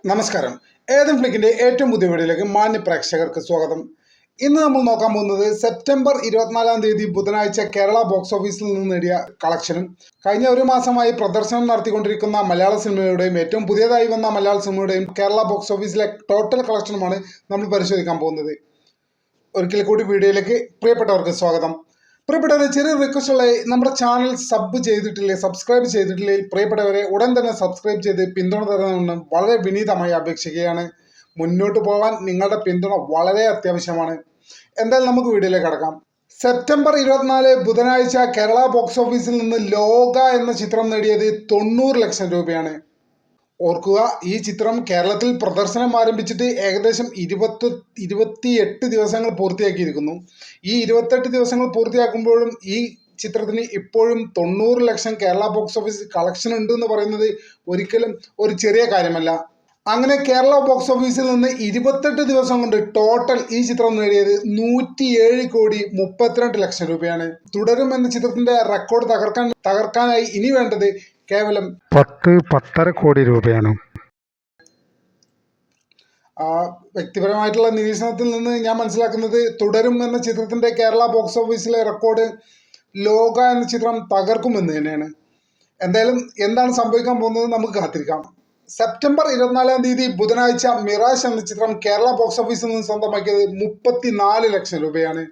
നമസ്കാരം. ഏതൻ ഫ്ലിക്കിന്റെ ഏറ്റവും പുതിയ വീഡിയോയിലേക്ക് മാന്യ പ്രേക്ഷകർക്ക് സ്വാഗതം. ഇന്ന് നമ്മൾ നോക്കാൻ പോകുന്നത് സെപ്റ്റംബർ 24 ബുധനാഴ്ച കേരള ബോക്സ് ഓഫീസിൽ നിന്ന് നേടിയ കളക്ഷനും കഴിഞ്ഞ ഒരു മാസമായി പ്രദർശനം നടത്തിക്കൊണ്ടിരിക്കുന്ന മലയാള സിനിമയുടെയും ഏറ്റവും പുതിയതായി വന്ന മലയാള സിനിമയുടെയും കേരള ബോക്സ് ഓഫീസിലെ ടോട്ടൽ കളക്ഷനുമാണ് നമ്മൾ പരിശോധിക്കാൻ പോകുന്നത്. ഒരിക്കൽ കൂടി വീഡിയോയിലേക്ക് പ്രിയപ്പെട്ടവർക്ക് സ്വാഗതം. പ്രിയപ്പെട്ടവരെ, ചെറിയ റിക്വസ്റ്റ് ഉള്ള നമ്മുടെ ചാനൽ സബ്സ്ക്രൈബ് ചെയ്തിട്ടില്ലേ പ്രിയപ്പെട്ടവരെ ഉടൻ തന്നെ സബ്സ്ക്രൈബ് ചെയ്ത് പിന്തുണ തരണമെന്ന് വളരെ വിനീതമായി അപേക്ഷിക്കുകയാണ്. മുന്നോട്ട് പോകാൻ നിങ്ങളുടെ പിന്തുണ വളരെ അത്യാവശ്യമാണ്. എന്തായാലും നമുക്ക് വീഡിയോയിലേക്ക് കടക്കാം. സെപ്റ്റംബർ 24 ബുധനാഴ്ച കേരള ബോക്സ് ഓഫീസിൽ നിന്ന് ലോക എന്ന ചിത്രം നേടിയത് 90 ലക്ഷം രൂപയാണ്. ഓർക്കുക, ഈ ചിത്രം കേരളത്തിൽ പ്രദർശനം ആരംഭിച്ചിട്ട് ഏകദേശം 28 ദിവസങ്ങൾ പൂർത്തിയാക്കിയിരിക്കുന്നു. ഈ 28 ദിവസങ്ങൾ പൂർത്തിയാക്കുമ്പോഴും ഈ ചിത്രത്തിന് ഇപ്പോഴും 90 ലക്ഷം കേരള ബോക്സ് ഓഫീസ് കളക്ഷൻ ഉണ്ട് എന്ന് പറയുന്നത് ഒരിക്കലും ഒരു ചെറിയ കാര്യമല്ല. അങ്ങനെ കേരള ബോക്സ് ഓഫീസിൽ നിന്ന് 28 ദിവസം കൊണ്ട് ടോട്ടൽ ഈ ചിത്രം നേടിയത് 107,32 ലക്ഷം രൂപയാണ്. തുടരും എന്ന ചിത്രത്തിന്റെ റെക്കോർഡ് തകർക്കാനായി ഇനി വേണ്ടത് കേവലം 10-10.5 കോടി രൂപയാണ്. വ്യക്തിപരമായിട്ടുള്ള നിരീക്ഷണത്തിൽ നിന്ന് ഞാൻ മനസ്സിലാക്കുന്നത് തുടരും എന്ന ചിത്രത്തിന്റെ കേരള ബോക്സ് ഓഫീസിലെ റെക്കോർഡ് ലോക എന്ന ചിത്രം തകർക്കുമെന്ന് തന്നെയാണ്. എന്തായാലും എന്താണ് സംഭവിക്കാൻ പോകുന്നത് നമുക്ക് കാത്തിരിക്കാം. സെപ്റ്റംബർ 24 ബുധനാഴ്ച മിറാഷ് എന്ന ചിത്രം കേരള ബോക്സ് ഓഫീസിൽ നിന്ന് സ്വന്തമാക്കിയത് 34 ലക്ഷം രൂപയാണ്.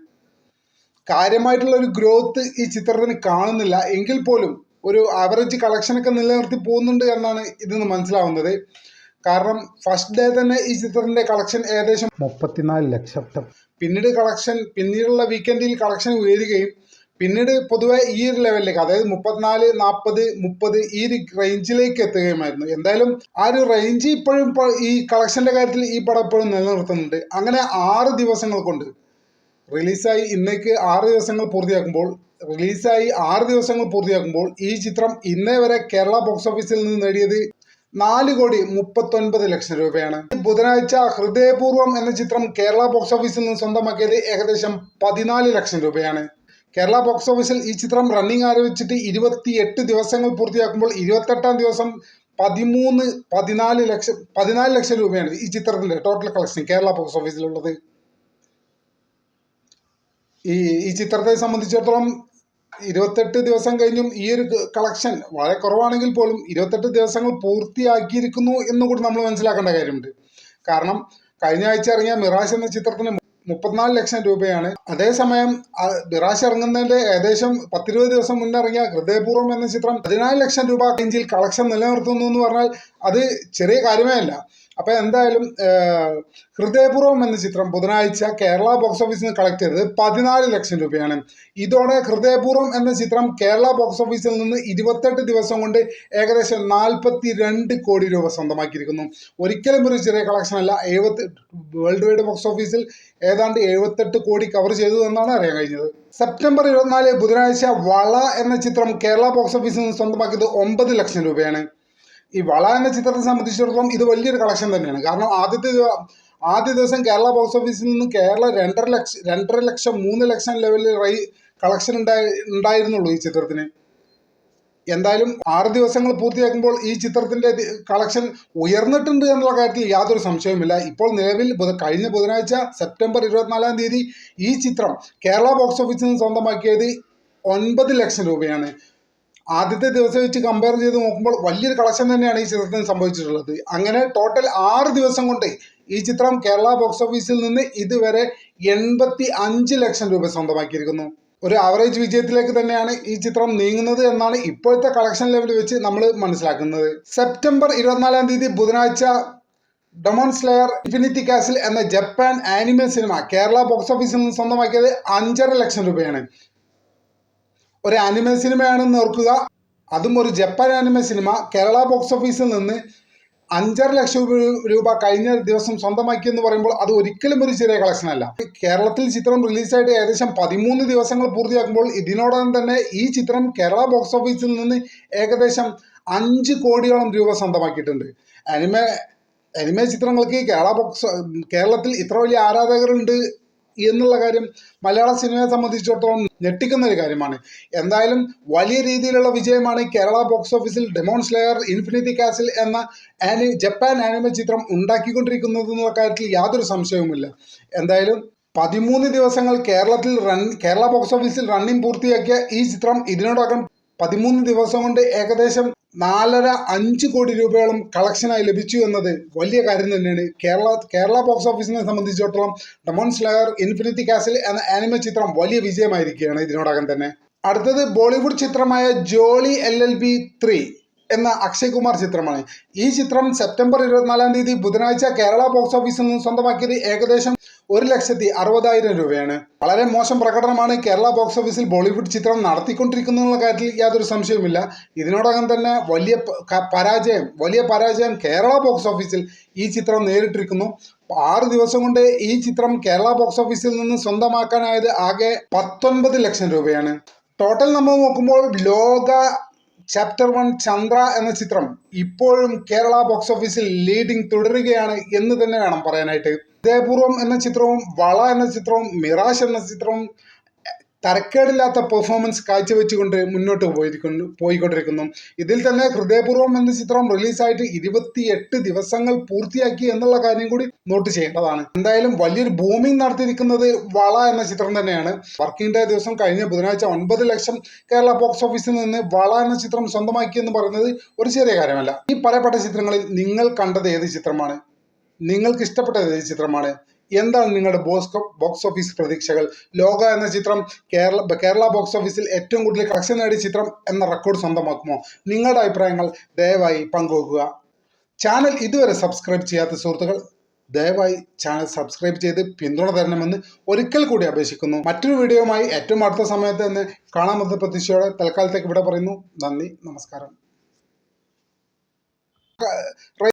കാര്യമായിട്ടുള്ള ഒരു ഗ്രോത്ത് ഈ ചിത്രത്തിന് കാണുന്നില്ല. എങ്കിൽ പോലും ഒരു ആവറേജ് കളക്ഷനൊക്കെ നിലനിർത്തി പോകുന്നുണ്ട് എന്നാണ് ഇതിന് മനസ്സിലാവുന്നത്. കാരണം ഫസ്റ്റ് ഡേ തന്നെ ഈ ചിത്രത്തിന്റെ കളക്ഷൻ ഏകദേശം 34 ലക്ഷം. പിന്നീടുള്ള വീക്കെൻഡിൽ കളക്ഷൻ ഉയരുകയും പിന്നീട് പൊതുവെ ഈ ഒരു ലെവലിലേക്ക്, അതായത് 34, 40, 30 ഈ ഒരു റേഞ്ചിലേക്ക് എത്തുകയുമായിരുന്നു. എന്തായാലും ആ ഒരു റേഞ്ച് ഇപ്പോഴും ഈ കളക്ഷന്റെ കാര്യത്തിൽ ഈ പടം ഇപ്പോഴും നിലനിർത്തുന്നുണ്ട്. അങ്ങനെ 6 ദിവസങ്ങൾ കൊണ്ട് റിലീസായി 6 ദിവസങ്ങൾ പൂർത്തിയാക്കുമ്പോൾ ഈ ചിത്രം ഇന്നേ വരെ കേരള ബോക്സ് ഓഫീസിൽ നിന്ന് നേടിയത് 4,39 ലക്ഷം രൂപയാണ്. ബുധനാഴ്ച ഹൃദയപൂർവ്വം എന്ന ചിത്രം കേരള ബോക്സ് ഓഫീസിൽ നിന്ന് സ്വന്തമാക്കിയത് ഏകദേശം 14 ലക്ഷം രൂപയാണ്. കേരള ബോക്സ് ഓഫീസിൽ ഈ ചിത്രം റണ്ണിങ് ആരംഭിച്ചിട്ട് 28 ദിവസങ്ങൾ പൂർത്തിയാക്കുമ്പോൾ 28ാം ദിവസം 14 ലക്ഷം രൂപയാണ് ഈ ചിത്രത്തിന്റെ ടോട്ടൽ കളക്ഷൻ കേരള ബോക്സ് ഓഫീസിലുള്ളത്. ഈ ചിത്രത്തെ സംബന്ധിച്ചിടത്തോളം 28 ദിവസം കഴിഞ്ഞും ഈ ഒരു കളക്ഷൻ വളരെ കുറവാണെങ്കിൽ പോലും 28 ദിവസങ്ങൾ പൂർത്തിയാക്കിയിരിക്കുന്നു എന്നുകൂടി നമ്മൾ മനസ്സിലാക്കേണ്ട കാര്യമുണ്ട്. കാരണം കഴിഞ്ഞ ആഴ്ച ഇറങ്ങിയ മിറാഷ് എന്ന ചിത്രത്തിന് 34 ലക്ഷം രൂപയാണ്. അതേസമയം മിറാഷ് ഇറങ്ങുന്നതിന്റെ ഏകദേശം 10-20 ദിവസം മുന്നേ ഇറങ്ങിയ ഹൃദയപൂർവ്വം എന്ന ചിത്രം 14 ലക്ഷം രൂപ റേഞ്ചിൽ കളക്ഷൻ നിലനിർത്തുന്നു എന്ന് പറഞ്ഞാൽ അത് ചെറിയ കാര്യമേ അല്ല. അപ്പൊ എന്തായാലും ഹൃദയപൂർവ്വം എന്ന ചിത്രം ബുധനാഴ്ച കേരള ബോക്സ് ഓഫീസിൽ നിന്ന് കളക്ട് ചെയ്തത് 14 ലക്ഷം രൂപയാണ്. ഇതോടെ ഹൃദയപൂർവ്വം എന്ന ചിത്രം കേരള ബോക്സ് ഓഫീസിൽ നിന്ന് 28 ദിവസം കൊണ്ട് ഏകദേശം 42 കോടി രൂപ സ്വന്തമാക്കിയിരിക്കുന്നു. ഒരിക്കലും ഒരു ചെറിയ കളക്ഷൻ അല്ല. വേൾഡ് വൈഡ് ബോക്സ് ഓഫീസിൽ ഏതാണ്ട് 78 കോടി കവർ ചെയ്തു എന്നാണ് അറിയാൻ കഴിഞ്ഞത്. സെപ്റ്റംബർ 24 ബുധനാഴ്ച വള എന്ന ചിത്രം കേരള ബോക്സ് ഓഫീസിൽ നിന്ന് സ്വന്തമാക്കിയത് 9 ലക്ഷം രൂപയാണ്. ഈ വള എന്ന ചിത്രത്തെ സംബന്ധിച്ചിടത്തോളം ഇത് വലിയൊരു കളക്ഷൻ തന്നെയാണ്. കാരണം ആദ്യ ദിവസം കേരള ബോക്സ് ഓഫീസിൽ നിന്ന് 2.5 ലക്ഷം 3 ലക്ഷം ലെവലിൽ കളക്ഷൻ ഉണ്ടായിരുന്നുള്ളൂ ഈ ചിത്രത്തിന്. എന്തായാലും 6 ദിവസങ്ങൾ പൂർത്തിയാക്കുമ്പോൾ ഈ ചിത്രത്തിന്റെ കളക്ഷൻ ഉയർന്നിട്ടുണ്ട് എന്നുള്ള കാര്യത്തിൽ യാതൊരു സംശയവുമില്ല. ഇപ്പോൾ നിലവിൽ കഴിഞ്ഞ ബുധനാഴ്ച സെപ്റ്റംബർ 24 ഈ ചിത്രം കേരള ബോക്സ് ഓഫീസിൽ നിന്ന് സ്വന്തമാക്കിയത് 9 ലക്ഷം രൂപയാണ്. ആദ്യത്തെ ദിവസം വെച്ച് കമ്പയർ ചെയ്ത് നോക്കുമ്പോൾ വലിയൊരു കളക്ഷൻ തന്നെയാണ് ഈ ചിത്രത്തിന് സംഭവിച്ചിട്ടുള്ളത്. അങ്ങനെ ടോട്ടൽ 6 ദിവസം കൊണ്ട് ഈ ചിത്രം കേരള ബോക്സ് ഓഫീസിൽ നിന്ന് ഇതുവരെ 85 ലക്ഷം രൂപ സ്വന്തമാക്കിയിരിക്കുന്നു. ഒരു ആവറേജ് വിജയത്തിലേക്ക് തന്നെയാണ് ഈ ചിത്രം നീങ്ങുന്നത് എന്നാണ് ഇപ്പോഴത്തെ കളക്ഷൻ ലെവൽ വെച്ച് നമ്മൾ മനസ്സിലാക്കുന്നത്. സെപ്റ്റംബർ 24 ബുധനാഴ്ച ഡെമോൺ സ്ലെയർ ഇൻഫിനിറ്റി കാസിൽ എന്ന Japan anime cinema Kerala box ഓഫീസിൽ നിന്ന് സ്വന്തമാക്കിയത് 5.5 ലക്ഷം രൂപയാണ്. ഒരു ആനിമേ സിനിമയാണെന്ന് ഓർക്കുക. അതും ഒരു Japan anime cinema Kerala box ഓഫീസിൽ നിന്ന് 5.5 ലക്ഷം രൂപ കഴിഞ്ഞ ദിവസം സ്വന്തമാക്കിയെന്ന് പറയുമ്പോൾ അത് ഒരിക്കലും ഒരു ചെറിയ കളക്ഷൻ അല്ല. കേരളത്തിൽ ചിത്രം റിലീസായിട്ട് ഏകദേശം 13 ദിവസങ്ങൾ പൂർത്തിയാക്കുമ്പോൾ ഇതിനോടകം തന്നെ ഈ ചിത്രം കേരള ബോക്സ് ഓഫീസിൽ നിന്ന് ഏകദേശം 5 കോടിയോളം രൂപ സ്വന്തമാക്കിയിട്ടുണ്ട്. ആനിമേ ചിത്രങ്ങൾക്ക് കേരളത്തിൽ ഇത്ര വലിയ ആരാധകരുണ്ട് എന്നുള്ള കാര്യം മലയാള സിനിമയെ സംബന്ധിച്ചിടത്തോളം ഞെട്ടിക്കുന്ന ഒരു കാര്യമാണ്. എന്തായാലും വലിയ രീതിയിലുള്ള വിജയമാണ് കേരള ബോക്സ് ഓഫീസിൽ ഡെമോൺ സ്ലെയർ ഇൻഫിനിറ്റി കാസിൽ എന്ന ജപ്പാൻ ആനിമ ചിത്രം ഉണ്ടാക്കിക്കൊണ്ടിരിക്കുന്നത് എന്നുള്ള കാര്യത്തിൽ യാതൊരു സംശയവുമില്ല. എന്തായാലും 13 ദിവസങ്ങൾ കേരള ബോക്സ് ഓഫീസിൽ റണ്ണിംഗ് പൂർത്തിയാക്കിയ ഈ ചിത്രം ഇതിനോടകം 13 ദിവസം കൊണ്ട് ഏകദേശം 4.5 കോടി രൂപയോളം കളക്ഷനായി ലഭിച്ചു എന്നത് വലിയ കാര്യം തന്നെയാണ്. കേരള ബോക്സ് ഓഫീസിനെ സംബന്ധിച്ചിടത്തോളം ഡെമോൺ സ്ലെയർ ഇൻഫിനിറ്റി കാസിൽ എന്ന ആനിമ ചിത്രം വലിയ വിജയമായിരിക്കുകയാണ് ഇതിനോടകം തന്നെ. അടുത്തത് ബോളിവുഡ് ചിത്രമായ ജോളി LLB 3 എന്ന അക്ഷയ് കുമാർ ചിത്രമാണ്. ഈ ചിത്രം സെപ്റ്റംബർ 24-ാം തീയതി ബുധനാഴ്ച കേരള ബോക്സ് ഓഫീസിൽ നിന്ന് സ്വന്തമാക്കിയത് ഏകദേശം 1,60,60,000 രൂപയാണ്. വളരെ മോശം പ്രകടനമാണ് കേരള ബോക്സ് ഓഫീസിൽ ബോളിവുഡ് ചിത്രം നടത്തിക്കൊണ്ടിരിക്കുന്ന കാര്യത്തിൽ യാതൊരു സംശയവുമില്ല. ഇതിനോടകം തന്നെ വലിയ പരാജയം കേരള ബോക്സ് ഓഫീസിൽ ഈ ചിത്രം നേരിട്ടിരിക്കുന്നു. 6 ദിവസം കൊണ്ട് ഈ ചിത്രം കേരള ബോക്സ് ഓഫീസിൽ നിന്ന് സ്വന്തമാക്കാനായത് ആകെ 19 ലക്ഷം രൂപയാണ്. ടോട്ടൽ നമ്മൾ നോക്കുമ്പോൾ ലോക ചാപ്റ്റർ 1 ചന്ദ്ര എന്ന ചിത്രം ഇപ്പോഴും കേരള ബോക്സ് ഓഫീസിൽ ലീഡിംഗ് തുടരുകയാണ് എന്ന് തന്നെ വേണം പറയാനായിട്ട്. ഹൃദയപൂർവ്വം എന്ന ചിത്രവും വള എന്ന ചിത്രവും മിറാഷ് എന്ന ചിത്രവും തരക്കേടില്ലാത്ത പെർഫോമൻസ് കാഴ്ചവെച്ചുകൊണ്ട് മുന്നോട്ട് പോയിക്കൊണ്ടിരിക്കുന്നു. ഇതിൽ തന്നെ ഹൃദയപൂർവ്വം എന്ന ചിത്രം റിലീസായിട്ട് 28 ദിവസങ്ങൾ പൂർത്തിയാക്കി എന്നുള്ള കാര്യം കൂടി നോട്ട് ചെയ്യേണ്ടതാണ്. എന്തായാലും വലിയൊരു ബൂമിംഗ് നടത്തിയിരിക്കുന്നത് വള എന്ന ചിത്രം തന്നെയാണ്. വർക്കിംഗ് ഡേ ദിവസം കഴിഞ്ഞ ബുധനാഴ്ച 9 ലക്ഷം കേരള ബോക്സ് ഓഫീസിൽ നിന്ന് വള എന്ന ചിത്രം സ്വന്തമാക്കി എന്ന് പറയുന്നത് ഒരു ചെറിയ കാര്യമല്ല. ഈ പറയപ്പെട്ട ചിത്രങ്ങളിൽ നിങ്ങൾ കണ്ടത് ഏത് ചിത്രമാണ്? നിങ്ങൾക്ക് ഇഷ്ടപ്പെട്ടത് ഏത് ചിത്രമാണ്? എന്താണ് നിങ്ങളുടെ ബോക്സ് ഓഫീസ് പ്രതീക്ഷകൾ? ലോക എന്ന ചിത്രം കേരള ബോക്സ് ഓഫീസിൽ ഏറ്റവും കൂടുതൽ കളക്ഷൻ നേടിയ ചിത്രം എന്ന റെക്കോർഡ് സ്വന്തമാക്കുമോ? നിങ്ങളുടെ അഭിപ്രായങ്ങൾ ദയവായി പങ്കുവെക്കുക. ചാനൽ ഇതുവരെ സബ്സ്ക്രൈബ് ചെയ്യാത്ത സുഹൃത്തുക്കൾ ദയവായി ചാനൽ സബ്സ്ക്രൈബ് ചെയ്ത് പിന്തുണ തരണമെന്ന് ഒരിക്കൽ കൂടി അപേക്ഷിക്കുന്നു. മറ്റൊരു വീഡിയോയുമായി ഏറ്റവും അടുത്ത സമയത്ത് തന്നെ കാണാമെന്ന പ്രതീക്ഷയോടെ തൽക്കാലത്തേക്ക് ഇവിടെ പറയുന്നു. നന്ദി, നമസ്കാരം.